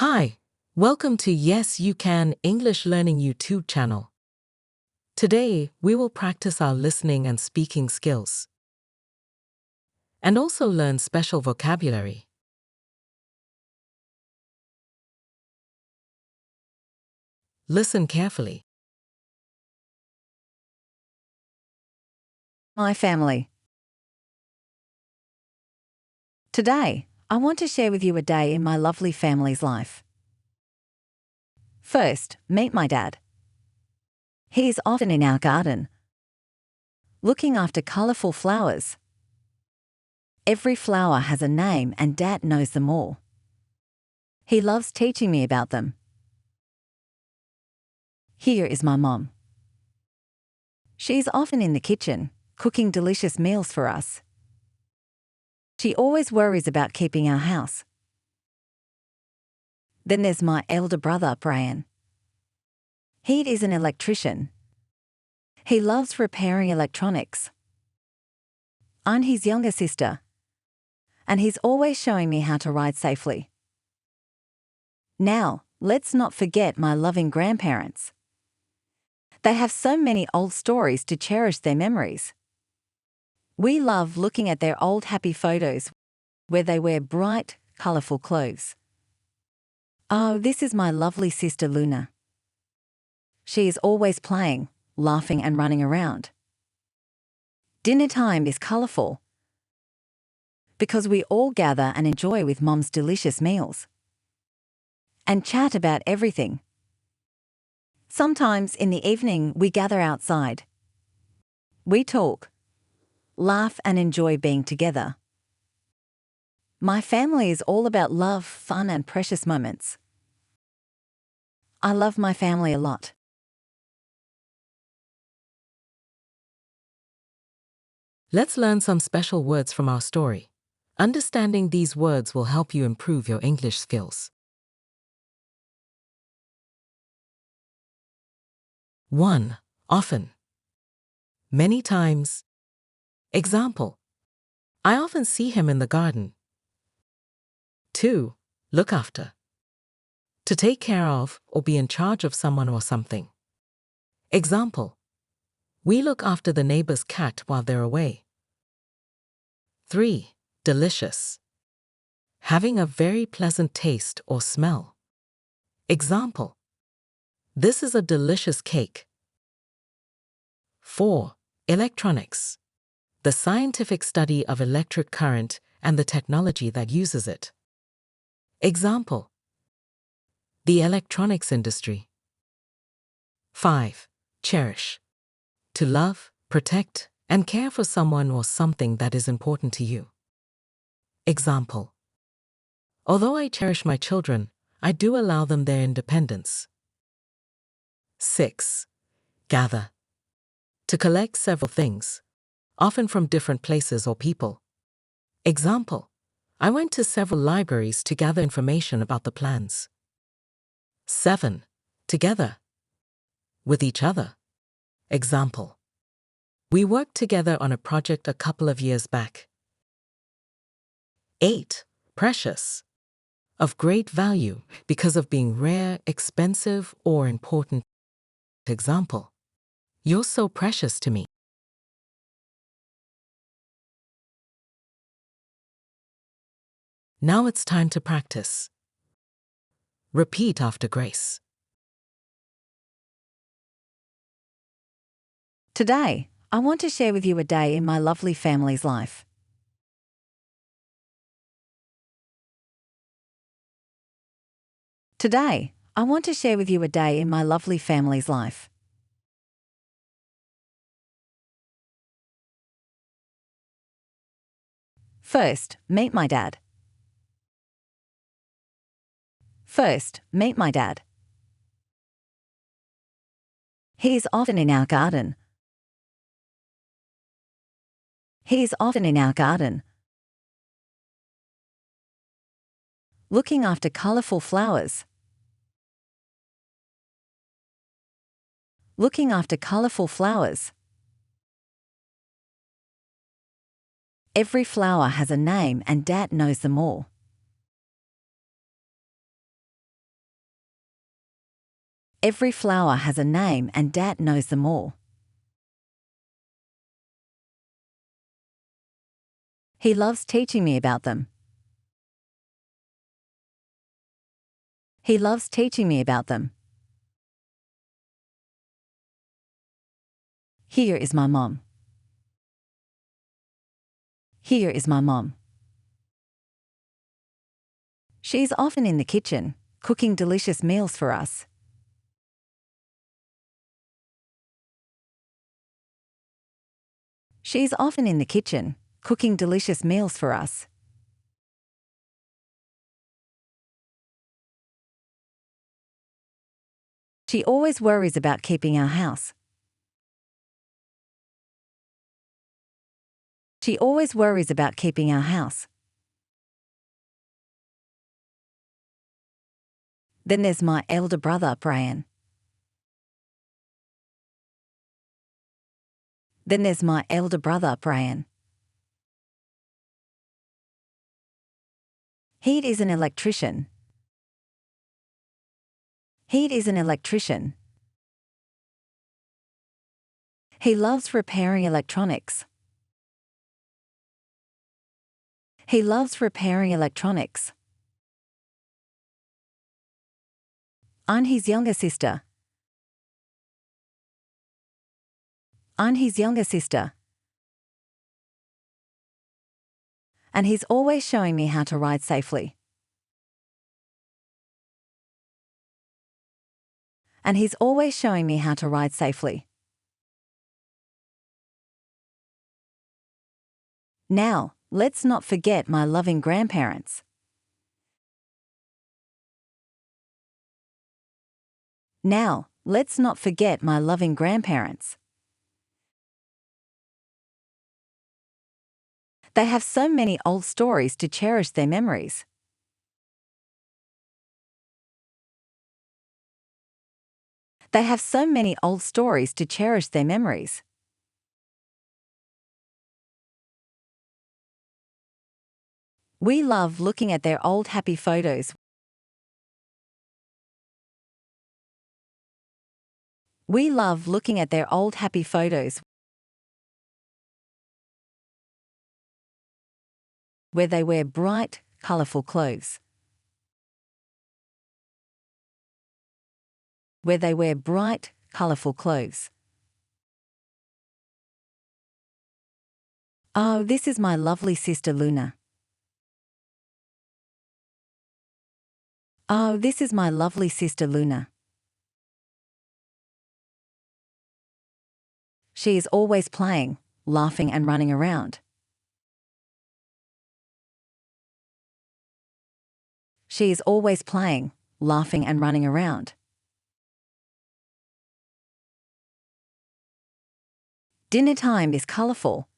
Hi, welcome to Yes You Can English Learning YouTube channel. Today, we will practice our listening and speaking skills and also learn special vocabulary. Listen carefully. My family. Today, I want to share with you a day in my lovely family's life. First, meet my dad. He is often in our garden, looking after colourful flowers. Every flower has a name and Dad knows them all. He loves teaching me about them. Here is my mom. She's often in the kitchen, cooking delicious meals for us. She always worries about keeping our house. Then there's my elder brother, Brian. He is an electrician. He loves repairing electronics. I'm his younger sister, and he's always showing me how to ride safely. Now, let's not forget my loving grandparents. They have so many old stories to cherish their memories. We love looking at their old happy photos where they wear bright, colourful clothes. Oh, this is my lovely sister Luna. She is always playing, laughing and running around. Dinner time is colourful because we all gather and enjoy with Mom's delicious meals and chat about everything. Sometimes in the evening we gather outside. We talk, laugh and enjoy being together. My family is all about love, fun and precious moments. I love my family a lot. Let's learn some special words from our story. Understanding these words will help you improve your English skills. 1. Often. Many times. Example: I often see him in the garden. 2. Look after. To take care of or be in charge of someone or something. Example: we look after the neighbor's cat while they're away. 3. Delicious. Having a very pleasant taste or smell. Example: this is a delicious cake. 4. Electronics. The scientific study of electric current and the technology that uses it. Example: the electronics industry. 5. Cherish. To love, protect, and care for someone or something that is important to you. Example: although I cherish my children, I do allow them their independence. 6. Gather. To collect several things, often from different places or people. Example: I went to several libraries to gather information about the plans. 7. Together. With each other. Example: we worked together on a project a couple of years back. 8. Precious. Of great value because of being rare, expensive, or important. Example: you're so precious to me. Now it's time to practice. Repeat after Grace. Today, I want to share with you a day in my lovely family's life. Today, I want to share with you a day in my lovely family's life. First, meet my dad. First, meet my dad. He is often in our garden. He is often in our garden, looking after colourful flowers. Looking after colourful flowers. Every flower has a name and Dad knows them all. Every flower has a name and Dad knows them all. He loves teaching me about them. He loves teaching me about them. Here is my mom. Here is my mom. She's often in the kitchen, cooking delicious meals for us. She's often in the kitchen, cooking delicious meals for us. She always worries about keeping our house. She always worries about keeping our house. Then there's my elder brother, Brian. Then there's my elder brother, Brian. He is an electrician. He is an electrician. He loves repairing electronics. He loves repairing electronics. I'm his younger sister. I'm his younger sister. And he's always showing me how to ride safely. And he's always showing me how to ride safely. Now, let's not forget my loving grandparents. Now, let's not forget my loving grandparents. They have so many old stories to cherish their memories. They have so many old stories to cherish their memories. We love looking at their old happy photos. We love looking at their old happy photos where they wear bright, colorful clothes. Where they wear bright, colorful clothes. Oh, this is my lovely sister Luna. Oh, this is my lovely sister Luna. She is always playing, laughing and running around. She is always playing, laughing and running around. Dinner time is colorful.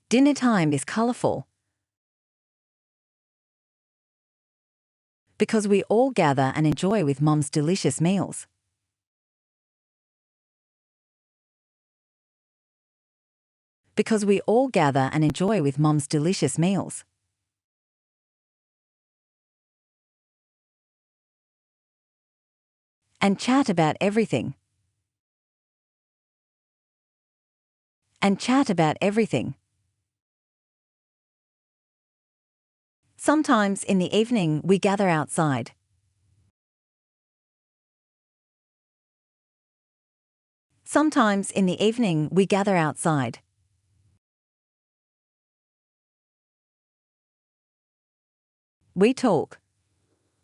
Dinner time is colorful. Because we all gather and enjoy with Mom's delicious meals. Because we all gather and enjoy with Mom's delicious meals. And chat about everything. And chat about everything. Sometimes in the evening we gather outside. Sometimes in the evening we gather outside. We talk,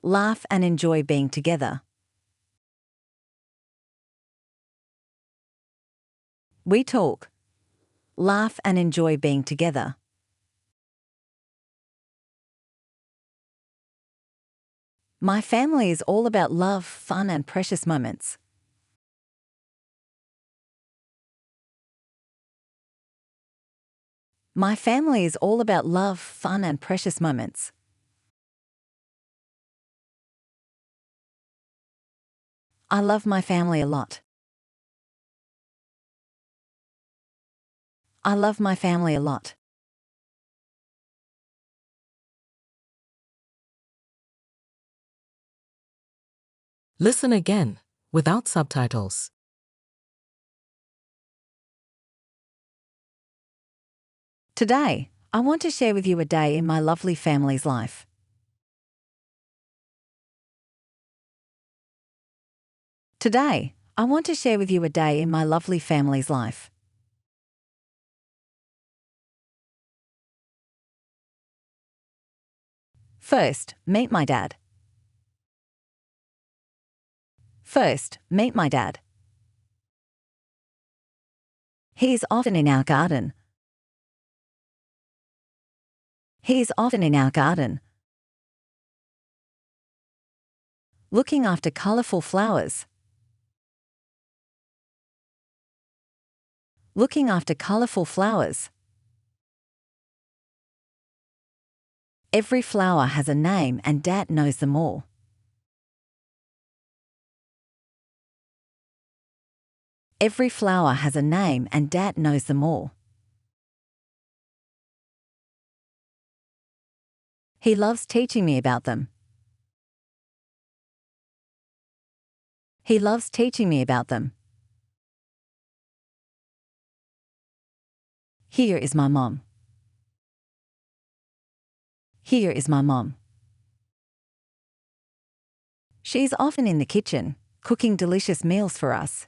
laugh and enjoy being together. We talk, laugh and enjoy being together. My family is all about love, fun and precious moments. My family is all about love, fun and precious moments. I love my family a lot. I love my family a lot. Listen again, without subtitles. Today, I want to share with you a day in my lovely family's life. Today, I want to share with you a day in my lovely family's life. First, meet my dad. First, meet my dad. He is often in our garden. He is often in our garden. Looking after colourful flowers. Looking after colourful flowers. Every flower has a name and Dad knows them all. Every flower has a name and Dad knows them all. He loves teaching me about them. He loves teaching me about them. Here is my mom. Here is my mom. She's often in the kitchen, cooking delicious meals for us.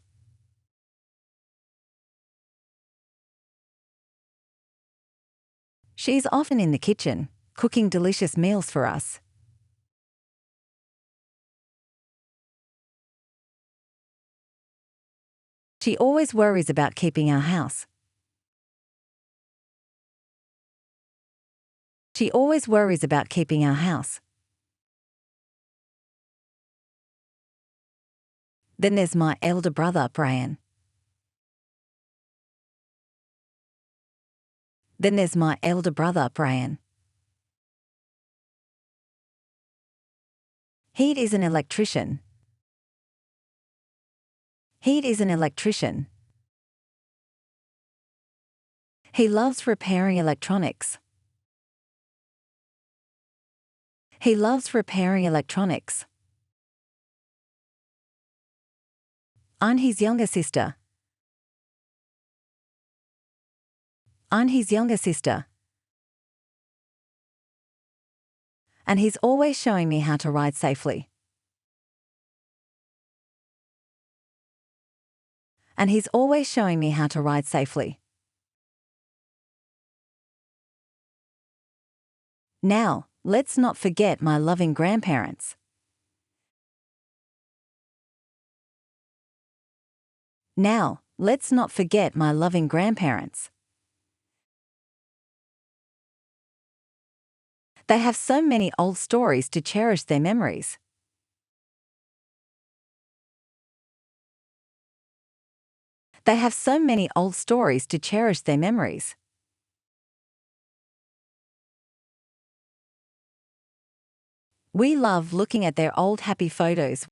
She's often in the kitchen, cooking delicious meals for us. She always worries about keeping our house. She always worries about keeping our house. Then there's my elder brother, Brian. Then there's my elder brother, Brian. He is an electrician. He is an electrician. He loves repairing electronics. He loves repairing electronics. I'm his younger sister. I'm his younger sister. And he's always showing me how to ride safely. And he's always showing me how to ride safely. Now, let's not forget my loving grandparents. Now, let's not forget my loving grandparents. They have so many old stories to cherish their memories. They have so many old stories to cherish their memories. We love looking at their old happy photos.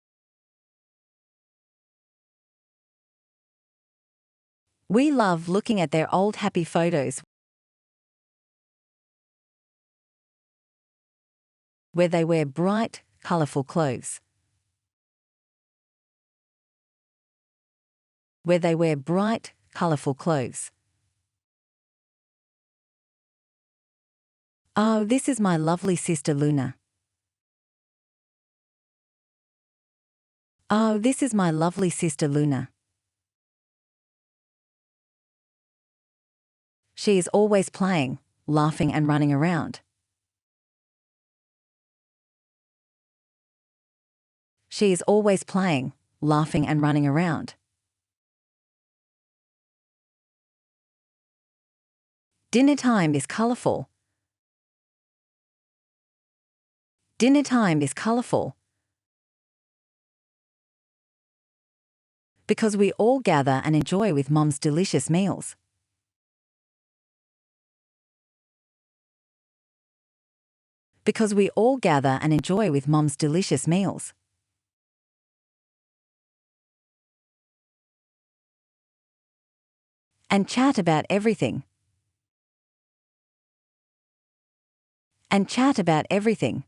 We love looking at their old happy photos where they wear bright, colourful clothes. Where they wear bright, colourful clothes. Oh, this is my lovely sister Luna. Oh, this is my lovely sister Luna. She is always playing, laughing and running around. She is always playing, laughing and running around. Dinner time is colourful. Dinner time is colourful. Because we all gather and enjoy with Mom's delicious meals. Because we all gather and enjoy with Mom's delicious meals. And chat about everything. And chat about everything.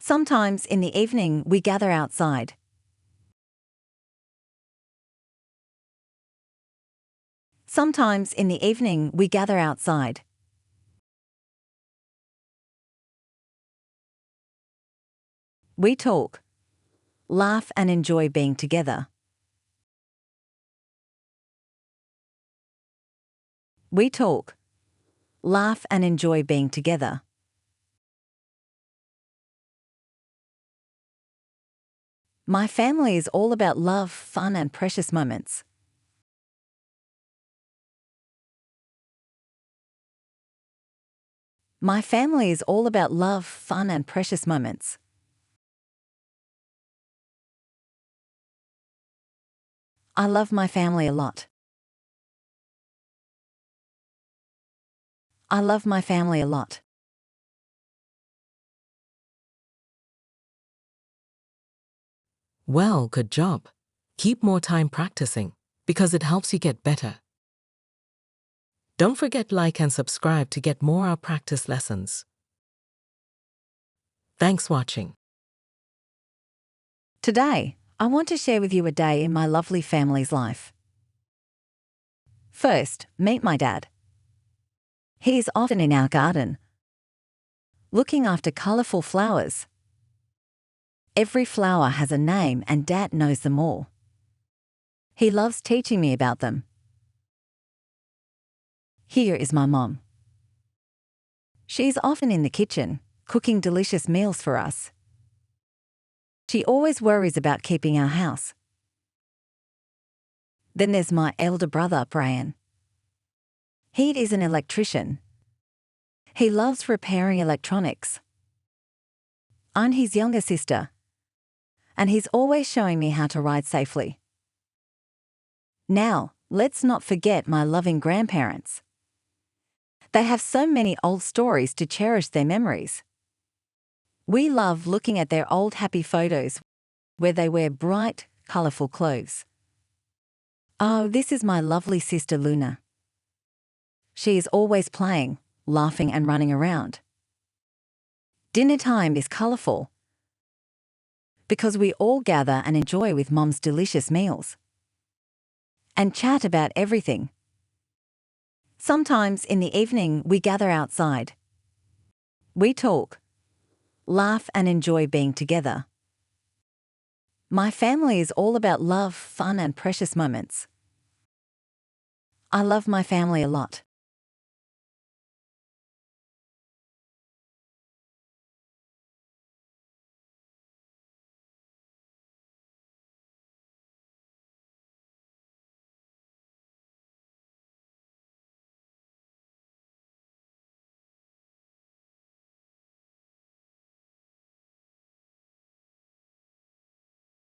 Sometimes in the evening we gather outside. Sometimes in the evening we gather outside. We talk, laugh and enjoy being together. We talk, laugh and enjoy being together. My family is all about love, fun and precious moments. My family is all about love, fun and precious moments. I love my family a lot. I love my family a lot. Well, good job. Keep more time practicing because it helps you get better. Don't forget like and subscribe to get more our practice lessons. Thanks watching. Today, I want to share with you a day in my lovely family's life. First, meet my dad. He is often in our garden, looking after colourful flowers. Every flower has a name and Dad knows them all. He loves teaching me about them. Here is my mom. She's often in the kitchen, cooking delicious meals for us. She always worries about keeping our house. Then there's my elder brother, Brian. He is an electrician. He loves repairing electronics. I'm his younger sister, and he's always showing me how to ride safely. Now, let's not forget my loving grandparents. They have so many old stories to cherish their memories. We love looking at their old happy photos where they wear bright, colourful clothes. Oh, this is my lovely sister Luna. She is always playing, laughing and running around. Dinner time is colourful because we all gather and enjoy with Mom's delicious meals and chat about everything. Sometimes in the evening we gather outside. We talk, laugh and enjoy being together. My family is all about love, fun and precious moments. I love my family a lot.